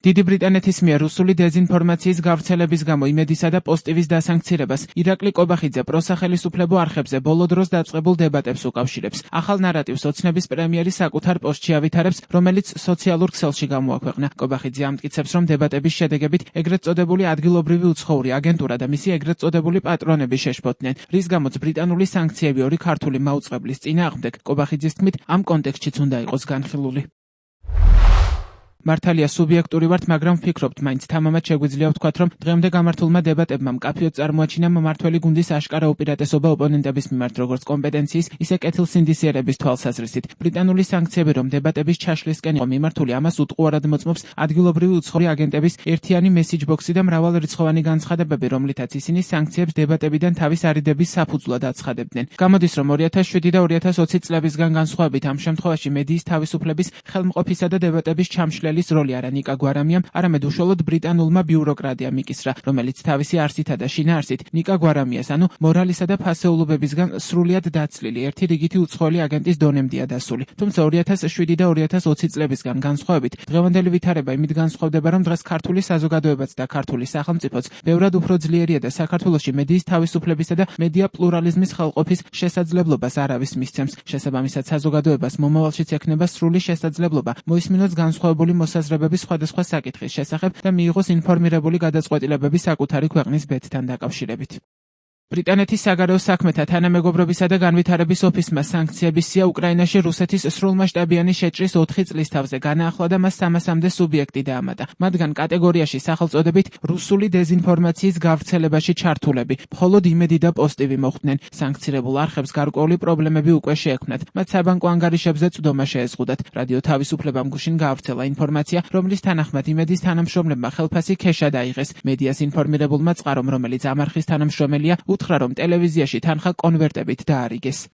დიდი ბრიტანეთის მიერ რუსული დეზინფორმაციის გავრცელების გამო იმედისა და პოსტივის დასანქცირებას ირაკლი კობახიძე პროსახელისუფლებო არხებზე ბოლო დროს დაწყებულ დებატებს უკავშირებს. ახალ ნარატივს ოცნების პრემიერი საკუთარ პოსტში ავითარებს, რომელიც სოციალურ ქსელში გამოაქვეყნა. კობახიძე ამტკიცებს, რომ დებატების შედეგებით ეგრეთ წოდებული ადგილობრივი უცხოური აგენტურა და მისი ეგრეთ წოდებული პატრონები შეშფოთდნენ, რის გამოც ბრიტანული სანქციები ორი ქართული მაუწყებლის წინააღმდეგ, კობახიძის თქმით, ამ კონტექსტშიც უნდა იყოს განხილული. მართალია სუბიექტური ვართ, მაგრამ ვფიქრობთ, მაინც თამამად შეგვიძლია ვთქვათ, რომ დღემდე გამართულმა დებატებმა მკაფიოდ წარმოაჩინა მმართველი გუნდის აშკარა უპირატესობა ოპონენტების მიმართ, როგორც კომპეტენციის, ისე კეთილსინდისიერების თვალსაზრისით. ბრიტანული სანქციები, რომ დებატების ჩაშლისკენ იყო მიმართული, ამას უტყუარად მოწმობს ადგილობრივი უცხოური აგენტების ერთიანი მესიჯბოქსი და მრავალრიცხოვანი განცხადებები, რომლითაც ისინი სანქციებს დებატებიდან თავის არიდების საფუძვლად აცხადებდნენ. გამოდის, რომ 2007 და 2020 წლებისგან განსხვავებით ამ შემთხვევაში მედიის თავისუფლების ხელმყოფისა და დებატების ჩამშლელი როლი არა ნიკა გვარამიამ, არამედ უშუალოდ ბრიტანულმა ბიუროკრატიამ იკისრა, რომელიც თავისი არსითა და შინაარსით ნიკა გვარამიას, ანუ მორალისა და ფასეულობებისგან სრულიად დაცლილი ერთი რიგითი უცხოელი აგენტის დონემდეა დასული. თუმცა 2007 და 2020 წლებისგან განსხვავებით, დღევანდელი ვითარება იმით განსხვავდება, რომ დღეს ქართული საზოგადოებაც და ქართული სახელმწიფოც ბევრად უფრო ძლიერია და საქართველოში მედიის თავისუფლებისა და მედია პლურალიზმის ხელყოფის შესაძლებლობას არავის მისცემს. შესაბამისად, საზოგადოებას მომავალშიც ექნება სრული შესაძლებლობა მოისმინოს განსხვავებული მოსაზრებების სხვადასხვა საკითხის შესახებ და მიიღოს ინფორმირებული გადაწყვეტილებები საკუთარი ქვეყნის ბედთან დაკავშირებით. ბრიტანეთის საგარეო საქმეთა თანამეგობრობისა და განვითარების ოფისმა სანქციების სია უკრაინაში რუსეთის სრულმასშტაბიანი შეჭრის 4 წლის თავზე განაახლა და მას 300-მდე სუბიექტი დაამატა. მათგან კატეგორიაში სახელწოდებით რუსული დეზინფორმაციის გავრცელებაში ჩართულები მხოლოდ იმედი და პოსტივი მოხვდნენ. სანქცირებულ არხებს გარკვეული პრობლემები უკვე შეექმნათ. მათ საბანკო ანგარიშებზე წვდომა შეეზღუდათ. რადიო თავისუფლებამ გუშინ გაავრცელა ინფორმაცია, რომლის თანახმად იმედის თანამშრომლებმა ხელფასი ქეშად აიღეს. მედიას ინფორმირებულმა წყარომ, რომელიც ამ არხის თანამშრომელია, უთხრა, რომ ტელევიზიაში თანხა კონვერტებით დაარიგეს.